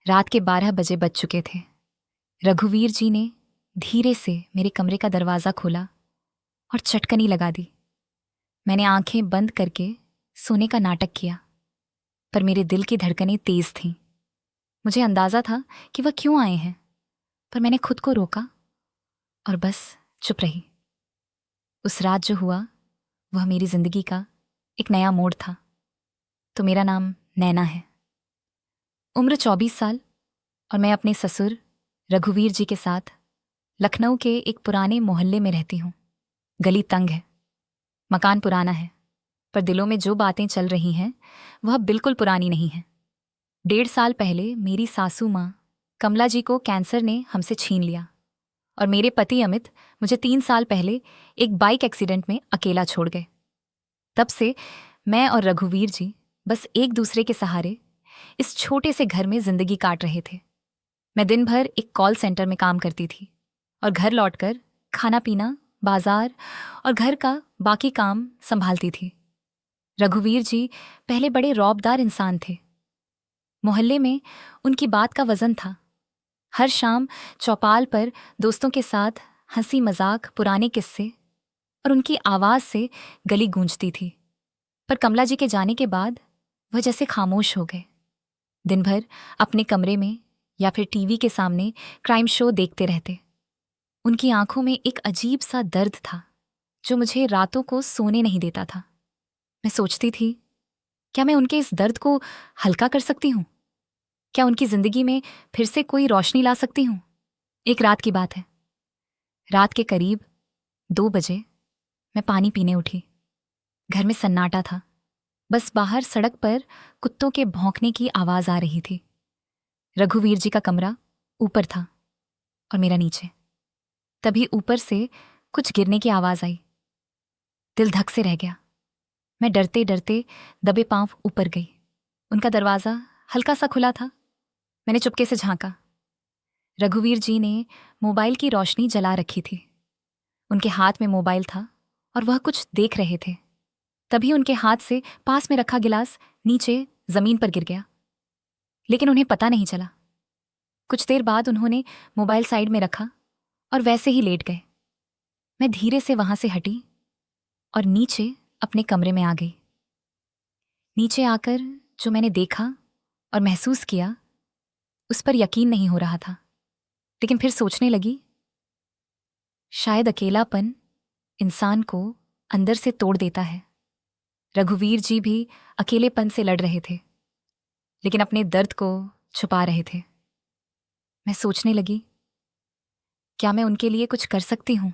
रात के 12 बजे बज चुके थे। रघुवीर जी ने धीरे से मेरे कमरे का दरवाज़ा खोला और चटकनी लगा दी। मैंने आंखें बंद करके सोने का नाटक किया, पर मेरे दिल की धड़कनें तेज थीं। मुझे अंदाज़ा था कि वह क्यों आए हैं, पर मैंने खुद को रोका और बस चुप रही। उस रात जो हुआ वह मेरी जिंदगी का एक नया मोड़ था। तो मेरा नाम नैना है, उम्र 24 साल, और मैं अपने ससुर रघुवीर जी के साथ लखनऊ के एक पुराने मोहल्ले में रहती हूँ। गली तंग है, मकान पुराना है, पर दिलों में जो बातें चल रही हैं वह बिल्कुल पुरानी नहीं है। 1.5 साल पहले मेरी सासू माँ कमला जी को कैंसर ने हमसे छीन लिया और मेरे पति अमित मुझे 3 साल पहले एक बाइक एक्सीडेंट में अकेला छोड़ गए। तब से मैं और रघुवीर जी बस एक दूसरे के सहारे इस छोटे से घर में जिंदगी काट रहे थे। मैं दिन भर एक कॉल सेंटर में काम करती थी और घर लौटकर खाना पीना, बाजार और घर का बाकी काम संभालती थी। रघुवीर जी पहले बड़े रौबदार इंसान थे। मोहल्ले में उनकी बात का वजन था। हर शाम चौपाल पर दोस्तों के साथ हंसी मजाक, पुराने किस्से, और उनकी आवाज से गली गूंजती थी। पर कमला जी के जाने के बाद वह जैसे खामोश हो गए। दिन भर अपने कमरे में या फिर टीवी के सामने क्राइम शो देखते रहते। उनकी आंखों में एक अजीब सा दर्द था जो मुझे रातों को सोने नहीं देता था। मैं सोचती थी, क्या मैं उनके इस दर्द को हल्का कर सकती हूँ? क्या उनकी जिंदगी में फिर से कोई रोशनी ला सकती हूँ? एक रात की बात है। रात के करीब 2 बजे मैं पानी पीने उठी। घर में सन्नाटा था, बस बाहर सड़क पर कुत्तों के भौंकने की आवाज आ रही थी। रघुवीर जी का कमरा ऊपर था और मेरा नीचे। तभी ऊपर से कुछ गिरने की आवाज आई। दिल धक से रह गया। मैं डरते डरते दबे पांव ऊपर गई। उनका दरवाजा हल्का सा खुला था। मैंने चुपके से झांका। रघुवीर जी ने मोबाइल की रोशनी जला रखी थी। उनके हाथ में मोबाइल था और वह कुछ देख रहे थे। तभी उनके हाथ से पास में रखा गिलास नीचे जमीन पर गिर गया, लेकिन उन्हें पता नहीं चला। कुछ देर बाद उन्होंने मोबाइल साइड में रखा और वैसे ही लेट गए। मैं धीरे से वहां से हटी और नीचे अपने कमरे में आ गई। नीचे आकर जो मैंने देखा और महसूस किया उस पर यकीन नहीं हो रहा था, लेकिन फिर सोचने लगी, शायद अकेलापन इंसान को अंदर से तोड़ देता है। रघुवीर जी भी अकेलेपन से लड़ रहे थे, लेकिन अपने दर्द को छुपा रहे थे। मैं सोचने लगी, क्या मैं उनके लिए कुछ कर सकती हूँ?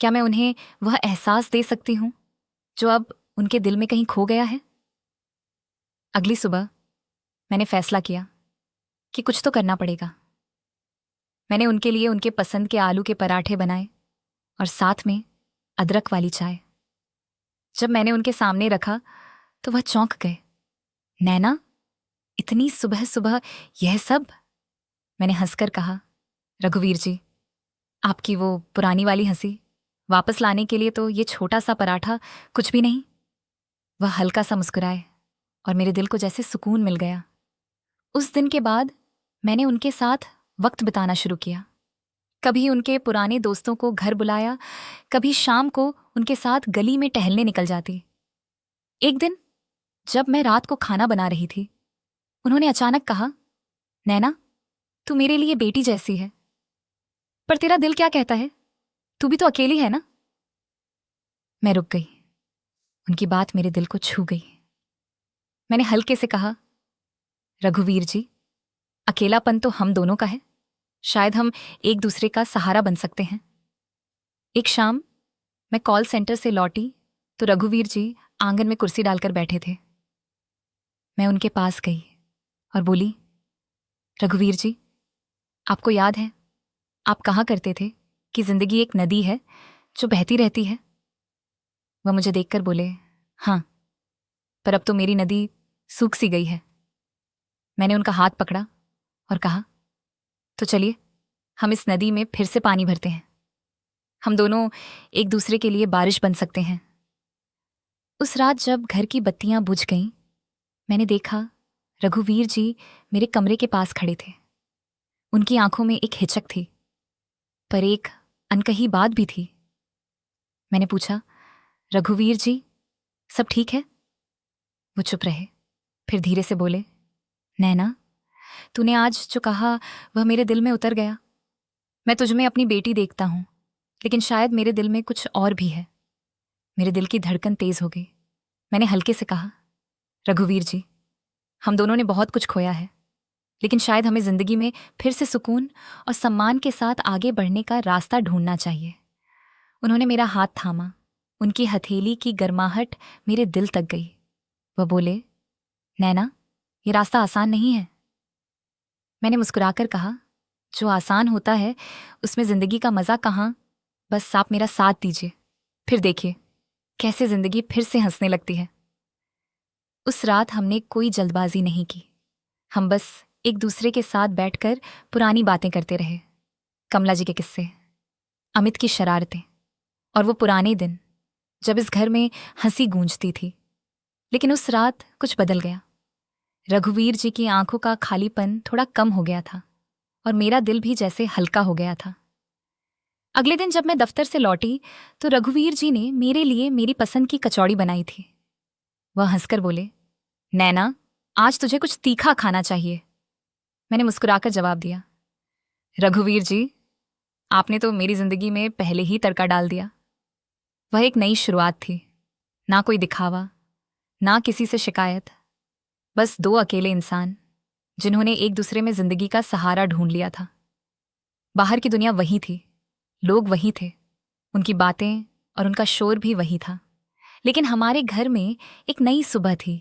क्या मैं उन्हें वह एहसास दे सकती हूँ जो अब उनके दिल में कहीं खो गया है? अगली सुबह मैंने फैसला किया कि कुछ तो करना पड़ेगा। मैंने उनके लिए उनके पसंद के आलू के पराठे बनाए और साथ में अदरक वाली चाय। जब मैंने उनके सामने रखा तो वह चौंक गए। नैना, इतनी सुबह सुबह यह सब? मैंने हंसकर कहा, रघुवीर जी, आपकी वो पुरानी वाली हंसी वापस लाने के लिए तो ये छोटा सा पराठा कुछ भी नहीं। वह हल्का सा मुस्कुराए और मेरे दिल को जैसे सुकून मिल गया। उस दिन के बाद मैंने उनके साथ वक्त बिताना शुरू किया। कभी उनके पुराने दोस्तों को घर बुलाया, कभी शाम को उनके साथ गली में टहलने निकल जाती। एक दिन जब मैं रात को खाना बना रही थी, उन्होंने अचानक कहा, नैना, तू मेरे लिए बेटी जैसी है, पर तेरा दिल क्या कहता है? तू भी तो अकेली है ना? मैं रुक गई। उनकी बात मेरे दिल को छू गई। मैंने हल्के से कहा, रघुवीर जी, अकेलापन तो हम दोनों का है। शायद हम एक दूसरे का सहारा बन सकते हैं। एक शाम मैं कॉल सेंटर से लौटी तो रघुवीर जी आंगन में कुर्सी डालकर बैठे थे। मैं उनके पास गई और बोली, रघुवीर जी, आपको याद है आप कहा करते थे कि जिंदगी एक नदी है जो बहती रहती है? वह मुझे देखकर बोले, हाँ, पर अब तो मेरी नदी सूख सी गई है। मैंने उनका हाथ पकड़ा और कहा, तो चलिए हम इस नदी में फिर से पानी भरते हैं। हम दोनों एक दूसरे के लिए बारिश बन सकते हैं। उस रात जब घर की बत्तियां बुझ गईं, मैंने देखा रघुवीर जी मेरे कमरे के पास खड़े थे। उनकी आंखों में एक हिचक थी, पर एक अनकही बात भी थी। मैंने पूछा, रघुवीर जी, सब ठीक है? वो चुप रहे, फिर धीरे से बोले, नैना, तूने आज जो कहा वह मेरे दिल में उतर गया। मैं तुझ में अपनी बेटी देखता हूं, लेकिन शायद मेरे दिल में कुछ और भी है। मेरे दिल की धड़कन तेज हो गई। मैंने हल्के से कहा, रघुवीर जी, हम दोनों ने बहुत कुछ खोया है, लेकिन शायद हमें जिंदगी में फिर से सुकून और सम्मान के साथ आगे बढ़ने का रास्ता ढूंढना चाहिए। उन्होंने मेरा हाथ थामा। उनकी हथेली की गर्माहट मेरे दिल तक गई। वह बोले, नैना, ये रास्ता आसान नहीं है। मैंने मुस्कुराकर कहा, जो आसान होता है उसमें जिंदगी का मजा कहाँ। बस आप मेरा साथ दीजिए, फिर देखिए कैसे जिंदगी फिर से हंसने लगती है। उस रात हमने कोई जल्दबाजी नहीं की। हम बस एक दूसरे के साथ बैठकर पुरानी बातें करते रहे। कमला जी के किस्से, अमित की शरारतें और वो पुराने दिन जब इस घर में हंसी गूंजती थी। लेकिन उस रात कुछ बदल गया। रघुवीर जी की आंखों का खालीपन थोड़ा कम हो गया था और मेरा दिल भी जैसे हल्का हो गया था। अगले दिन जब मैं दफ्तर से लौटी तो रघुवीर जी ने मेरे लिए मेरी पसंद की कचौड़ी बनाई थी। वह हंसकर बोले, नैना, आज तुझे कुछ तीखा खाना चाहिए। मैंने मुस्कुराकर जवाब दिया, रघुवीर जी, आपने तो मेरी जिंदगी में पहले ही तड़का डाल दिया। वह एक नई शुरुआत थी, ना कोई दिखावा, ना किसी से शिकायत, बस दो अकेले इंसान जिन्होंने एक दूसरे में जिंदगी का सहारा ढूंढ लिया था। बाहर की दुनिया वही थी, लोग वही थे, उनकी बातें और उनका शोर भी वही था, लेकिन हमारे घर में एक नई सुबह थी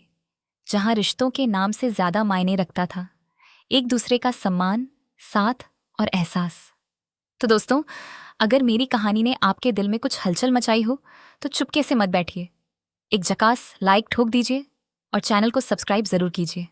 जहां रिश्तों के नाम से ज्यादा मायने रखता था एक दूसरे का सम्मान, साथ और एहसास। तो दोस्तों, अगर मेरी कहानी ने आपके दिल में कुछ हलचल मचाई हो तो चुपके से मत बैठिए, एक झकास लाइक ठोक दीजिए और चैनल को सब्सक्राइब जरूर कीजिए।